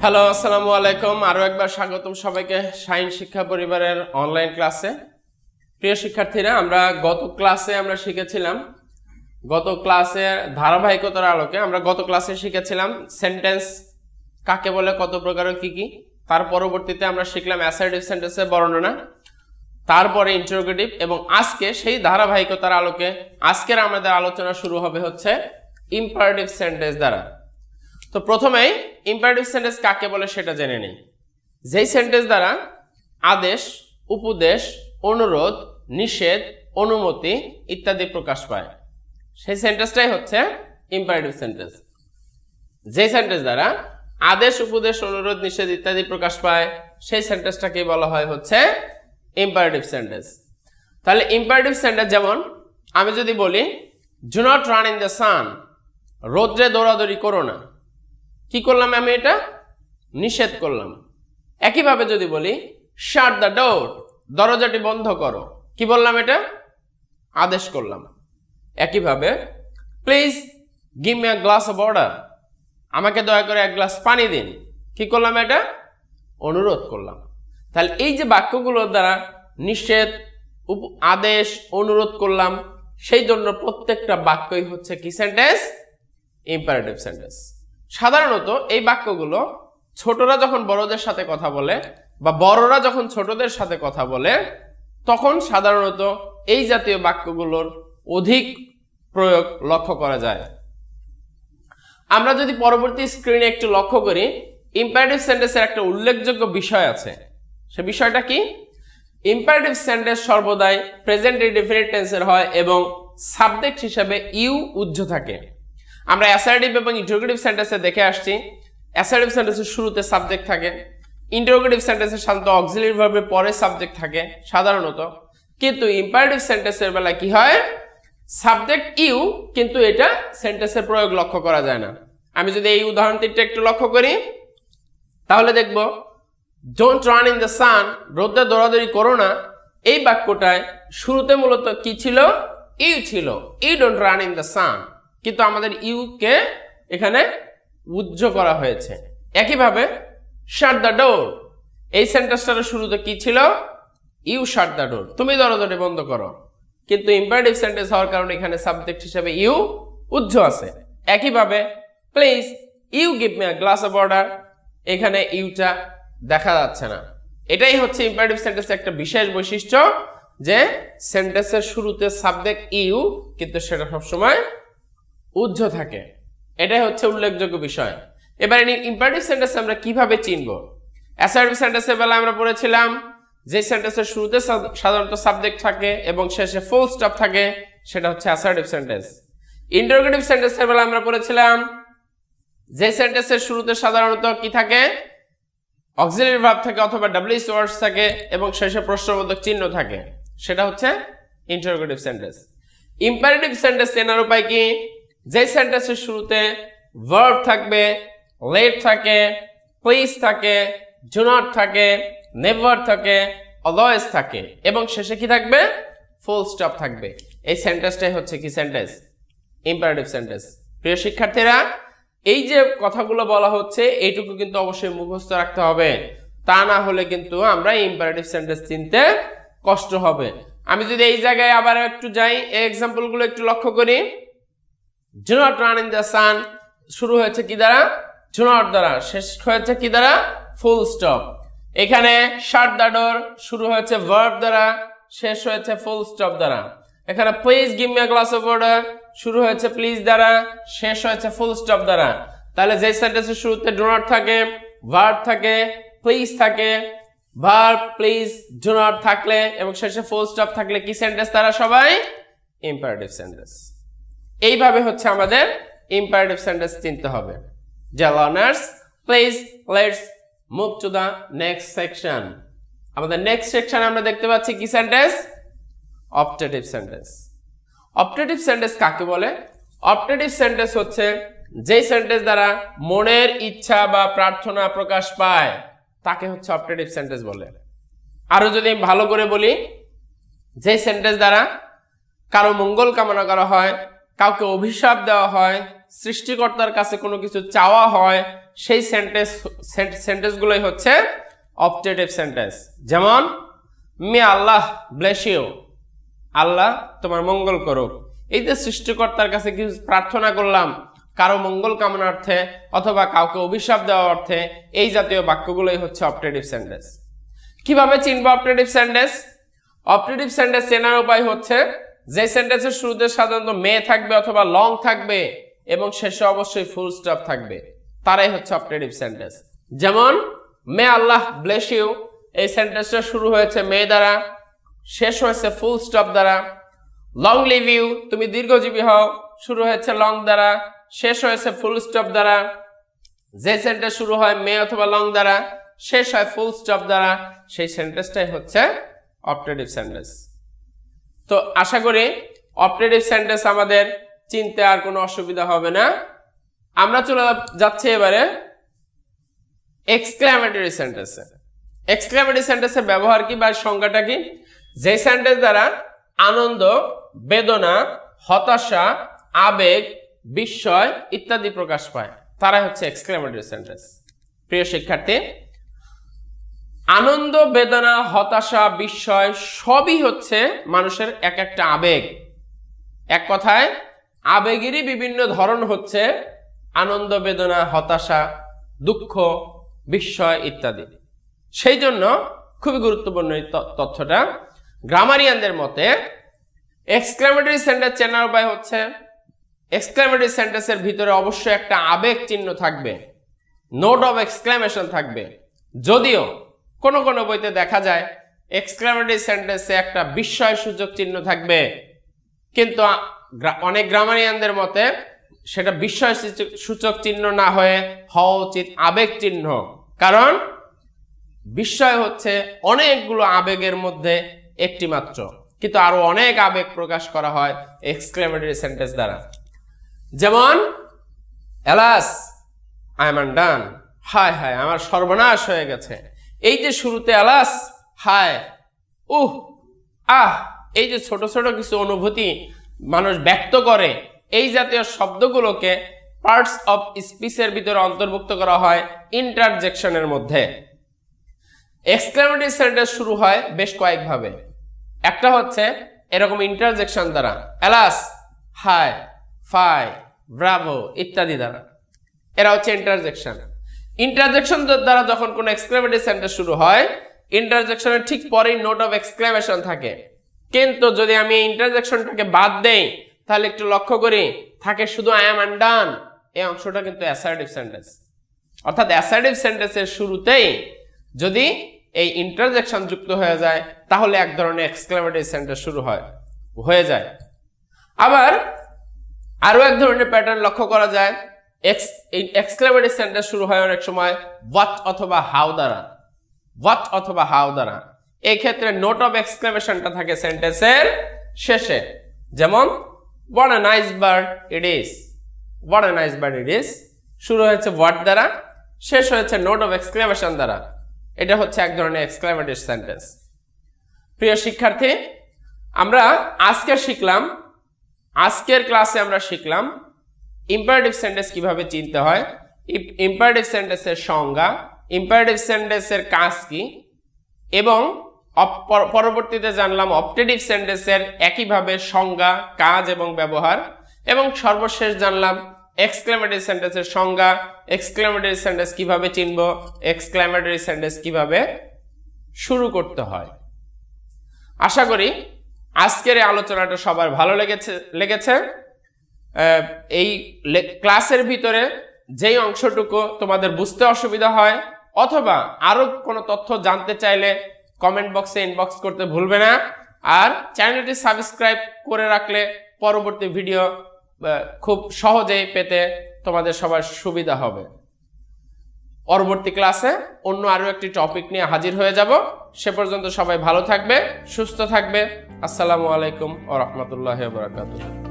Hello, আসসালামু আলাইকুম। আরো একবার স্বাগতম সবাইকে শাইন শিক্ষা পরিবারের অনলাইন ক্লাসে। প্রিয় শিক্ষার্থীরা, আমরা গত ক্লাসে শিখেছিলাম, গত ক্লাসের ধারাবাহিকতার আলোকে আমরা গত ক্লাসে শিখেছিলাম সেন্টেন্স কাকে বলে, কত প্রকার কি কি। তার পরবর্তীতে আমরা শিখলাম অ্যাসার্টিভ সেন্টেন্সের বর্ণনা, তারপরে ইন্টারোগেটিভ, এবং আজকে সেই ধারাবাহিকতার আলোকে আজকের আমাদের আলোচনা শুরু হবে হচ্ছে ইম্পারেটিভ সেন্টেন্স দ্বারা। তো প্রথমেই ইম্পারেটিভ সেন্টেন্স কাকে বলে সেটা জেনে নিই। যেই সেন্টেন্স দ্বারা আদেশ, উপদেশ, অনুরোধ, নিষেধ, অনুমতি ইত্যাদি প্রকাশ পায়, সেই সেন্টেন্সটাই হচ্ছে ইম্পারেটিভ সেন্টেন্স। যেই সেন্টেন্স দ্বারা আদেশ, উপদেশ, অনুরোধ, নিষেধ ইত্যাদি প্রকাশ পায়, সেই সেন্টেন্সটাকে বলা হয় হচ্ছে ইম্পারেটিভ সেন্টেন্স। তাহলে ইম্পারেটিভ সেন্টেন্স যেমন আমি যদি বলি do not run in the সান, রোদ্রে দৌড়াদৌড়ি করো না, কি করলাম আমি? এটা নিষেধ করলাম। একইভাবে যদি বলি শাট দ্য ডোর, দরজাটি বন্ধ করো, কি বললাম? এটা আদেশ করলাম। একইভাবে please give me a glass of water, আমাকে দয়া করে এক গ্লাস পানি দিন, কি করলাম? এটা অনুরোধ করলাম। তাহলে এই যে বাক্যগুলোর দ্বারা নিষেধ, আদেশ, অনুরোধ করলাম, সেই জন্য প্রত্যেকটা বাক্যই হচ্ছে কি সেন্টেন্স? Imperative sentence. সাধারণত এই বাক্যগুলো ছোটরা যখন বড়দের সাথে কথা বলে বা বড়রা যখন ছোটদের সাথে কথা বলে, তখন সাধারণত এই জাতীয় বাক্যগুলোর অধিক প্রয়োগ লক্ষ্য করা যায়। আমরা যদি পরবর্তী স্ক্রিনে একটু লক্ষ্য করি, ইম্পারেটিভ সেন্টেন্সের একটা উল্লেখযোগ্য বিষয় আছে। সে বিষয়টা কি? ইম্পারেটিভ সেন্টেন্স সর্বদাই প্রেজেন্ট ইনডেফিনিট টেন্সের হয় এবং সাবজেক্ট হিসেবে ইউ উজ্জ্ব থাকে। আমরা অ্যাসার্টিভ এবং ইন্টারোগেটিভ সেন্টেন্সে দেখে আসছি, অ্যাসার্টিভ সেন্টেন্সের শুরুতে সাবজেক্ট থাকে, ইন্টারোগেটিভ সেন্টেন্সের সাধারণত অক্সিলারি ভার্বের পরে সাবজেক্ট থাকে সাধারণত, কিন্তু ইম্পারেটিভ সেন্টেন্সের বেলায় কি হয়? সাবজেক্ট ইউ, কিন্তু এটা সেন্টেন্সের প্রয়োগ লক্ষ্য করা যায় না। আমি যদি এই উদাহরণটিটা একটু লক্ষ্য করি তাহলে দেখব ডোন্ট রান ইন দ্য সান, রোদে দৌড়াদৌড়ি করো না, এই বাক্যটায় শুরুতে মূলত কি ছিল? ইউ ছিল, you don't run in the sun, কিন্তু আমাদের ইউ কে এখানে উজ্জ্ব করা হয়েছে। একইভাবে শাট দ্য ডোর, এই সেন্টেন্সটার শুরুতে কি ছিল? ইউ শাট দ্য ডোর, তুমি দরজাটি বন্ধ করো, কিন্তু ইম্পারেটিভ সেন্টেন্স হওয়ার কারণে এখানে সাবজেক্ট হিসেবে ইউ উজ্জ্ব আছে। একইভাবে please you give me a glass of water, এখানে ইউটা দেখা যাচ্ছে না। এটাই হচ্ছে ইম্পারেটিভ সেন্টেন্সের একটা বিশেষ বৈশিষ্ট্য, যে সেন্টেন্সের শুরুতে সাবজেক্ট ইউ, কিন্তু সেটা সবসময় উজ্জ্ব থাকে। এটাই হচ্ছে উল্লেখযোগ্য বিষয়। এবার ইম্পারেটিভ সেন্টেন্স আমরা কিভাবে চিনব? অ্যাসার্টিভ সেন্টেন্সের বেলায় আমরা পড়েছিলাম যে সেন্টেন্সের শুরুতে সাধারণত সাবজেক্ট থাকে এবং শেষে ফুল স্টপ থাকে, সেটা হচ্ছে অ্যাসার্টিভ সেন্টেন্স। ইন্টারোগেটিভ সেন্টেন্সের বেলায় আমরা পড়েছিলাম যে সেন্টেন্সের শুরুতে সাধারণত কি থাকে? অক্সিলারি ভার্ব থাকে অথবা ডাব্লিউএস ওয়ার্ডস থাকে এবং শেষে প্রশ্নবোধক চিহ্ন থাকে, সেটা হচ্ছে ইন্টারোগেটিভ সেন্টেন্স। ইম্পারেটিভ সেন্টেন্স চেনার উপায় কি? যে সেন্টেন্সের শুরুতে ভার্ব থাকবে, লেট থাকে, প্লিজ থাকে, ডু নট থাকে, নেভার থাকে, অলওয়েজ থাকে এবং শেষে কি থাকবে? ফুল স্টপ থাকবে, এই সেন্টেন্সটাই হচ্ছে কি সেন্টেন্স? Imperative sentence. প্রিয় শিক্ষার্থীরা, এই যে কথাগুলো বলা হচ্ছে এইটুকু কিন্তু অবশ্যই মুখস্থ রাখতে হবে, তা না হলে কিন্তু আমরা ইম্পারেটিভ সেন্টেন্স চিনতে কষ্ট হবে। আমি যদি এই জায়গায় আবার একটু যাই, এই এক্সাম্পলগুলো একটু লক্ষ্য করি। Do not run in the সান শুরু হয়েছে কি দ্বারা? ডু নট দ্বারা, শেষ হয়েছে কি দ্বারা? Full stop. এখানে শাট দ্য ডোর শুরু হয়েছে ভার্ব দ্বারা, শেষ হয়েছে ফুল স্টপ দ্বারা। এখানে please give me a glass of water শুরু হয়েছে প্লিজ দ্বারা, শেষ হয়েছে ফুল স্টপ দ্বারা। তাহলে যে সেন্টেন্সের শুরুতে ডু নট থাকে, ভার্ব থাকে, প্লিজ থাকে, ভার্ব, প্লিজ, ডু নট থাকলে এবং শেষে ফুল স্টপ থাকলে কি সেন্টেন্স? তারা সবাই ইম্পারেটিভ সেন্টেন্স। এইভাবে হচ্ছে আমাদের ইম্পারেটিভ সেন্টেন্স চিনতে হবে। Dear learners, please let's move to the next section. আমাদের নেক্সট সেকশনে আমরা দেখতে পাচ্ছি কি sentence? Optative sentence. Optative sentence কাকে বলে? অপটেটিভ সেন্টেন্স হচ্ছে যেই সেন্টেন্স দ্বারা মনের ইচ্ছা বা প্রার্থনা প্রকাশ পায়, তাকে হচ্ছে অপটেটিভ সেন্টেন্স বলে। আরো যদি ভালো করে বলি, যে সেন্টেন্স দ্বারা কারো মঙ্গল কামনা করা হয়, কাউকে অভিশাপ দেওয়া হয়, সৃষ্টিকর্তার কাছে কোনো কিছু চাওয়া হয়, সেই সেন্টেন্সগুলোই হচ্ছে অপটেটিভ সেন্টেন্স। যেমন মে আল্লাহ ব্লেস ইউ, আল্লাহ তোমার মঙ্গল করুক। এই যে সৃষ্টিকর্তার কাছে কিছু প্রার্থনা করলাম কারো মঙ্গল কামনার্থে অথবা কাউকে অভিশাপ দেওয়ার অর্থে, এই জাতীয় বাক্যগুলোই হচ্ছে অপটেটিভ সেন্টেন্স। কিভাবে চিনবো অপটেটিভ সেন্টেন্স? অপটেটিভ সেন্টেন্স চেনার উপায় হচ্ছে যে সেন্টেন্সের শুরুতে সাধারণত মে থাকবে অথবা লং থাকবে এবং শেষে অবশ্যই ফুল স্টপ থাকবে, তারাই হচ্ছে অপটেটিভ সেন্টেন্স। যেমন মে আল্লাহ ব্লেস ইউ, এই সেন্টেন্সটা শুরু হয়েছে মে দ্বারা, শেষ হয়েছে ফুল স্টপ দ্বারা। লং লিভ ইউ, তুমি দীর্ঘজীবী হও, শুরু হয়েছে লং দ্বারা, শেষ হয়েছে ফুল স্টপ দ্বারা। যে সেন্টেন্স শুরু হয় মে অথবা লং দ্বারা, শেষ হয় ফুল স্টপ দ্বারা, সেই সেন্টেন্সটাই হচ্ছে অপটেটিভ সেন্টেন্স। তো আশা করি অপটেটিভ সেন্টেন্স আমাদের চিনতে আর কোনো অসুবিধা হবে না। আমরা চলে যাচ্ছি এবারে এক্সক্লেমেটরি সেন্টেন্সে। এক্সক্লেমেটরি সেন্টেন্সের ব্যবহার কি বা সংজ্ঞাটা কি? যে সেন্টেন্স দ্বারা আনন্দ, বেদনা, হতাশা, আবেগ, বিস্ময় ইত্যাদি প্রকাশ পায়, তারাই হচ্ছে এক্সক্লেমেটরি সেন্টেন্স। প্রিয় শিক্ষার্থী, আনন্দ, বেদনা, হতাশা, বিস্ময় সবই হচ্ছে মানুষের এক একটা আবেগ। এক কথায় আবেগেরই বিভিন্ন ধরন হচ্ছে আনন্দ, বেদনা, হতাশা, দুঃখ, বিস্ময় ইত্যাদি। সেই জন্য খুবই গুরুত্বপূর্ণ এই তথ্যটা। গ্রামারিয়ানদের মতে এক্সক্লেমেটরি সেন্টেন্স চেনার উপায় হচ্ছে এক্সক্লেমেটরি সেন্টেন্সের ভিতরে অবশ্যই একটা আবেগ চিহ্ন থাকবে, নোট অফ এক্সক্লেমেশন থাকবে। যদিও কোনো কোনো বইতে দেখা যায় এক্সক্লেমেটরি সেন্টেন্সে একটা বিস্ময় সূচক চিহ্ন থাকবে, কিন্তু অনেক গ্রামারিয়ানদের মতে সেটা বিস্ময় সূচক চিহ্ন না হয়ে হওয়া উচিত আবেগ চিহ্ন। কারণ বিস্ময় হচ্ছে অনেকগুলো আবেগের মধ্যে একটি মাত্র, কিন্তু আরো অনেক আবেগ প্রকাশ করা হয় এক্সক্লেমেটরি সেন্টেন্স দ্বারা। যেমন এলাস আই এম আনডান, হায় হায় আমার সর্বনাশ হয়ে গেছে। এই যে শুরুতে এলাস, হায়, উহ, আহ, এই যে ছোট ছোট কিছু অনুভূতি মানুষ ব্যক্ত করে, এই জাতীয় শব্দগুলোকে পার্টস অফ স্পিচের ভিতরে অন্তর্ভুক্ত করা হয় ইন্টারজেকশনের মধ্যে। এক্সক্লেমেটরি সেন্টেন্স শুরু হয় বেশ কয়েকভাবে। একটা হচ্ছে এরকম ইন্টারজেকশন দ্বারা, এলাস, হায়, ফাই, ব্রাভো ইত্যাদি দ্বারা, এরা হচ্ছে ইন্টারজেকশন। ইন্টারজেকশন দ্বারা যখন কোনো এক্সক্লেমেটরি সেন্টেন্স শুরু হয়, ইন্টারজেকশনের ঠিক পরেই নোট অফ এক্সক্লেমেশন থাকে। কিন্তু যদি আমি ইন্টারজেকশনটাকে বাদ দেই তাহলে একটু লক্ষ্য করি থাকে শুধু আই এম আনডান। এই অংশটা কিন্তু অ্যাসার্টিভ সেন্টেন্স। অর্থাৎ অ্যাসার্টিভ সেন্টেন্সের শুরুতেই যদি এই ইন্টারজেকশন যুক্ত হয়ে যায় তাহলে এক ধরনের এক্সক্লেমেটরি সেন্টেন্স শুরু হয়ে যায়। আবার আরো এক ধরনের প্যাটার্ন লক্ষ্য করা যায়, এক্সক্লেমেটরি সেন্টেন্স শুরু হয় অনেক সময় হোয়াট অথবা হাউ দ্বারা। হোয়াট অথবা হাউ দ্বারা, এই ক্ষেত্রে নোট অফ এক্সক্লেমেশনটা থাকে সেন্টেন্সের শেষে। যেমন what a nice bird it is, what a nice bird it is শুরু হয়েছে হোয়াট দ্বারা, শেষ হয়েছে নোট অফ এক্সক্লেমেশন দ্বারা। এটা হচ্ছে এক ধরনের এক্সক্লেমেটরি সেন্টেন্স। প্রিয় শিক্ষার্থী, আমরা আজকের ক্লাসে আমরা শিখলাম ইম্পারেটিভ সেন্টেন্স কিভাবে চিনতে হয়, ইম্পারেটিভ সেন্টেন্সের সংজ্ঞা, ইম্পারেটিভ সেন্টেন্সের কাজ কি, এবং পরবর্তীতে জানলাম অপটেটিভ সেন্টেন্সের একইভাবে সংজ্ঞা, কাজ এবং ব্যবহার, এবং সর্বশেষ জানলাম এক্সক্লেমেটরি সেন্টেন্সের সংজ্ঞা, এক্সক্লেমেটরি সেন্টেন্স কিভাবে চিনব, এক্সক্লেমেটরি সেন্টেন্স কিভাবে শুরু করতে হয়। আশা করি আজকের এই আলোচনাটা সবার ভালো লেগেছে। এই ক্লাসের ভিতরে যেই অংশটুকু তোমাদের বুঝতে অসুবিধা হয় অথবা আরো কোনো তথ্য জানতে চাইলে কমেন্ট বক্সে ইনবক্স করতে ভুলবে না। আর চ্যানেলটি সাবস্ক্রাইব করে রাখলে পরবর্তী ভিডিও খুব সহজেই পেতে তোমাদের সবার সুবিধা হবে। পরবর্তী ক্লাসে অন্য আরো একটি টপিক নিয়ে হাজির হয়ে যাব। সে পর্যন্ত সবাই ভালো থাকবে, সুস্থ থাকবে। আসসালামু আলাইকুম ওয়া রাহমাতুল্লাহি ওয়া বারাকাতুহু।